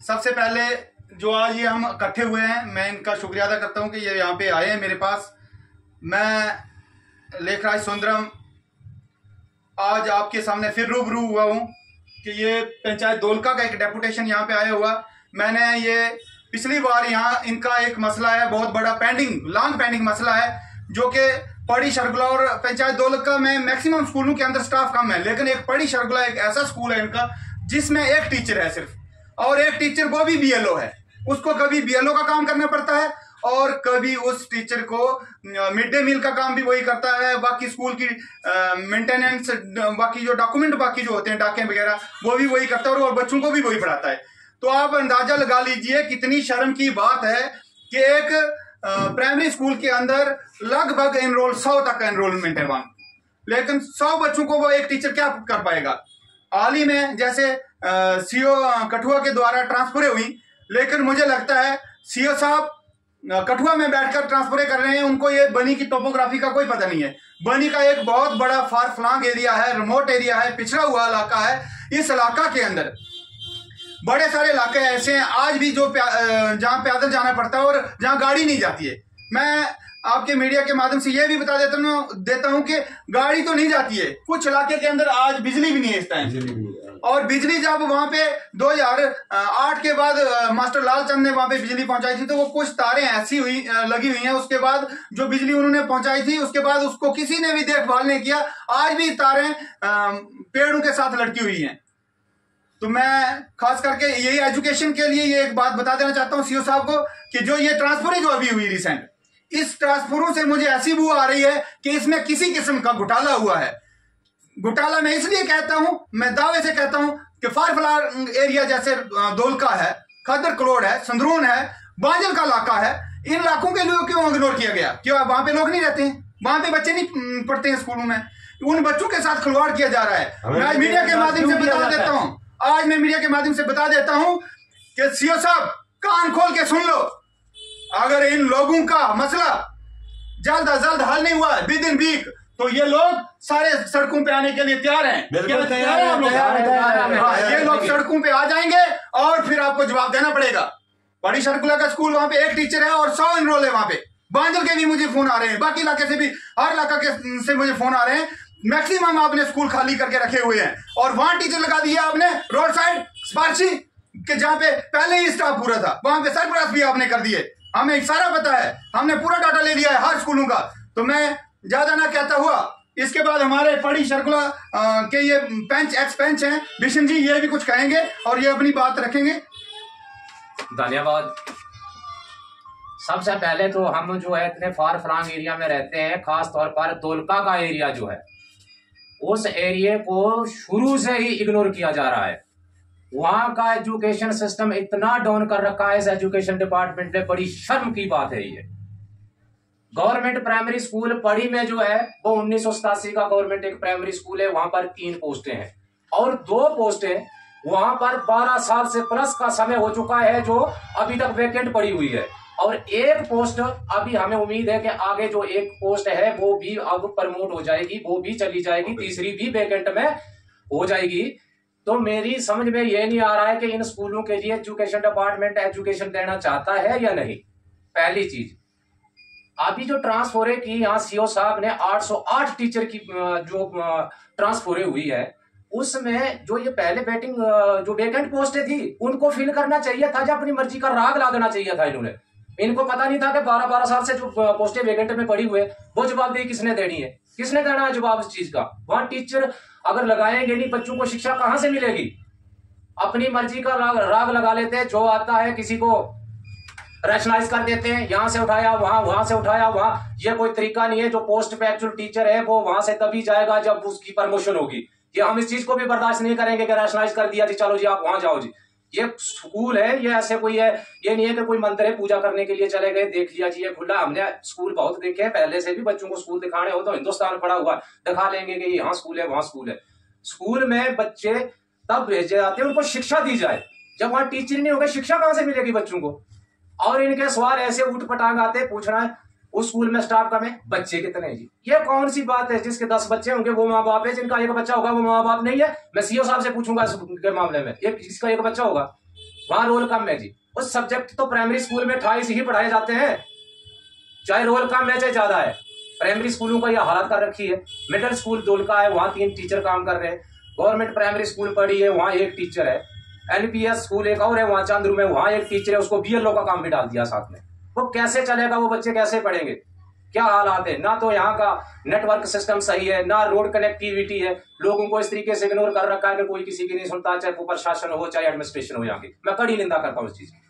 सबसे पहले जो आज ये हम इकट्ठे हुए हैं, मैं इनका शुक्रिया अदा करता हूँ कि ये यहाँ पे आए हैं मेरे पास। मैं लेखराज सुंदरम आज आपके सामने फिर रूबरू हुआ हूँ कि ये पंचायत दोलका का एक डेपुटेशन यहाँ पे आया हुआ। मैंने ये पिछली बार यहाँ इनका एक मसला है, बहुत बड़ा लॉन्ग पेंडिंग मसला है, जो कि पड़ी शरगुला और पंचायत दोलका में मैक्सिमम स्कूलों के अंदर स्टाफ कम है, लेकिन एक पड़ी शरगुला एक ऐसा स्कूल है इनका जिसमें एक टीचर है सिर्फ, और एक टीचर वो भी बीएलओ है। उसको कभी बीएलओ का काम करना पड़ता है और कभी उस टीचर को मिड डे मील का काम भी वही करता है, बाकी स्कूल की मेंटेनेंस, बाकी जो डॉक्यूमेंट बाकी जो होते हैं डाके वगैरह वो भी वही करता है और बच्चों को भी वही पढ़ाता है। तो आप अंदाजा लगा लीजिए कितनी शर्म की बात है कि एक प्राइमरी स्कूल के अंदर लगभग 100 तक एनरोलमेंट है वहां, लेकिन 100 बच्चों को वो एक टीचर क्या कर पाएगा। हाल ही में जैसे सीओ कठुआ के द्वारा ट्रांसफर हुई, लेकिन मुझे लगता है सीओ साहब कठुआ में बैठकर ट्रांसफर कर रहे हैं, उनको ये बनी की टोपोग्राफी का कोई पता नहीं है। बनी का एक बहुत बड़ा फार फ्लांग एरिया है, रिमोट एरिया है, पिछड़ा हुआ इलाका है। इस इलाका के अंदर बड़े सारे इलाके ऐसे हैं आज भी जो जहां पैदल जाना पड़ता है और जहां गाड़ी नहीं जाती है। मैं आपके मीडिया के माध्यम से यह भी बता देता हूं कि गाड़ी तो नहीं जाती है, कुछ इलाके के अंदर आज बिजली भी नहीं है इस टाइम। और बिजली जब वहां पे 2008 के बाद मास्टर लालचंद ने वहां पे बिजली पहुंचाई थी, तो वो कुछ तारें ऐसी लगी हुई हैं। उसके बाद जो बिजली उन्होंने पहुंचाई थी, उसके बाद उसको किसी ने भी देखभाल नहीं किया। आज भी तारें पेड़ों के साथ लटकी हुई हैं। तो मैं खास करके यही एजुकेशन के लिए ये एक बात बता देना चाहता हूं सीओ साहब को कि जो ये ट्रांसफर जो अभी हुई रिसेंट, इस ट्रांसफरों से मुझे ऐसी बू आ रही है कि इसमें किसी किस्म का घोटाला हुआ है। घोटाला मैं इसलिए कहता हूं, मैं दावे से कहता हूं कि फारफलार एरिया जैसे दोलका है, खदर कलोड़ है, संदरून है, बांजल का इलाका है, इन इलाकों के लिए क्यों इग्नोर किया गया? क्यों वहां पे लोग नहीं रहते हैं? वहां पे बच्चे नहीं पढ़ते हैं स्कूलों में? उन बच्चों के साथ खिलवाड़ किया जा रहा है। मैं मीडिया के माध्यम से बता देता हूं, आज मैं मीडिया के माध्यम से बता देता हूं कि सीओ साहब कान खोल के सुन लो, अगर इन लोगों का मसला जल्द अज जल्द हल नहीं हुआ विद इन वीक, तो ये लोग सारे सड़कों पे आने के लिए तैयार हैं। ये लोग सड़कों पे आ जाएंगे और फिर आपको जवाब देना पड़ेगा। बड़ी शरगुला का स्कूल, वहां पे एक टीचर है और 100 एनरोल है वहां पे। बांजल के भी मुझे फोन आ रहे हैं, बाकी इलाके से भी, हर इलाका के से मुझे फोन आ रहे हैं। मैक्सिमम आपने स्कूल खाली करके रखे हुए हैं और वहां टीचर लगा दिया आपने रोड साइड स्पार्शी के, जहां पे पहले ही स्टाफ पूरा था, वहां पे सरपराज भी आपने कर दिए। हमें सारा पता है, हमने पूरा डाटा ले लिया है हर स्कूलों का। तो मैं ज्यादा ना कहता हुआ, इसके बाद हमारे पड़ी शरगुला के ये एक्स पेंच हैं बिशन जी, ये भी कुछ कहेंगे और ये अपनी बात रखेंगे। धन्यवाद। सबसे पहले तो हम जो है इतने फार फ्लांग एरिया में रहते हैं, खास तौर पर दोलका का एरिया जो है, उस एरिया को शुरू से ही इग्नोर किया जा रहा है। वहां का एजुकेशन सिस्टम इतना डाउन कर रखा है इस एजुकेशन डिपार्टमेंट ने, बड़ी शर्म की बात है ये। गवर्नमेंट प्राइमरी स्कूल पड़ी में जो है वो 1987 का गवर्नमेंट एक प्राइमरी स्कूल है, वहां पर 3 पोस्टें हैं और 2 पोस्टें वहां पर 12 साल से प्लस का समय हो चुका है जो अभी तक वैकेंट पड़ी हुई है। और 1 पोस्ट अभी हमें उम्मीद है कि आगे जो 1 पोस्ट है वो भी अब प्रमोट हो जाएगी, वो भी चली जाएगी, तीसरी भी वैकेंट में हो जाएगी। तो मेरी समझ में ये नहीं आ रहा है कि इन स्कूलों के लिए एजुकेशन डिपार्टमेंट एजुकेशन देना चाहता है या नहीं। पहली चीज, अभी जो ट्रांसफर की यहाँ सीओ साहब ने 808 टीचर की जो ट्रांसफर हुई है, उसमें जो ये पहले बैटिंग जो वेकेंट पोस्टें थी उनको फिल करना चाहिए था, जब अपनी मर्जी का राग ला देना चाहिए था। इनको पता नहीं था कि 12-12 साल से जो पोस्टें वेकेंट में पड़ी हुए, वो जवाबदेही किसने देनी है, किसने देना है जवाब इस चीज का। वहां टीचर अगर लगाएंगे नहीं, बच्चों को शिक्षा कहां से मिलेगी? अपनी मर्जी का राग लगा लेते हैं, जो आता है किसी को रैशनलाइज कर देते हैं, यहां से उठाया वहां, वहां से उठाया वहां। ये कोई तरीका नहीं है। जो पोस्ट पे एक्चुअल टीचर है वो वहां से तभी जाएगा जब उसकी प्रमोशन होगी। ये हम इस चीज को भी बर्दाश्त नहीं करेंगे कि रैशनलाइज कर दिया जी, चलो जी आप वहां जाओ जी। ये स्कूल है, ये ऐसे कोई है, ये नहीं है कि कोई मंदिर है पूजा करने के लिए चले गए, देख लिया जी ये खुला। हमने स्कूल बहुत देखे हैं, पहले से भी बच्चों को स्कूल दिखाने हो तो हिंदुस्तान पड़ा हुआ दिखा लेंगे कि यहाँ स्कूल है वहां स्कूल है। स्कूल में बच्चे तब भेजे जाते हैं उनको शिक्षा दी जाए, जब वहां टीचर नहीं होगा शिक्षा कहां से मिलेगी बच्चों को? और इनके सवाल ऐसे उठ पटांग आते, पूछना है उस स्कूल में स्टाफ कम है, बच्चे कितने हैं जी? ये कौन सी बात है? जिसके 10 बच्चे होंगे वो माँ बाप है, जिनका 1 बच्चा होगा वो माँ बाप नहीं है। मैं सीओ साहब से पूछूंगा इसके मामले में, जिसका 1 बच्चा होगा वहां रोल कम है जी। उस सब्जेक्ट तो प्राइमरी स्कूल में 28 ही पढ़ाए जाते हैं, चाहे रोल कम है चाहे ज्यादा है। प्राइमरी स्कूलों का यह हालत कर रखी है। मिडिल स्कूल दोलका है, वहां 3 टीचर काम कर रहे हैं। गवर्नमेंट प्राइमरी स्कूल पढ़ी है, वहां 1 टीचर है। एनपीएस स्कूल एक और है, वहां चांदरू में, वहां 1 टीचर है, उसको बीएलओ का काम भी डाल दिया साथ में। वो कैसे चलेगा, वो बच्चे कैसे पढ़ेंगे? क्या हालात है? ना तो यहाँ का नेटवर्क सिस्टम सही है, ना रोड कनेक्टिविटी है। लोगों को इस तरीके से इग्नोर कर रखा है कि कोई किसी की नहीं सुनता, चाहे वो प्रशासन हो चाहे एडमिनिस्ट्रेशन हो। यहाँ की मैं कड़ी निंदा करता हूँ इस चीज की।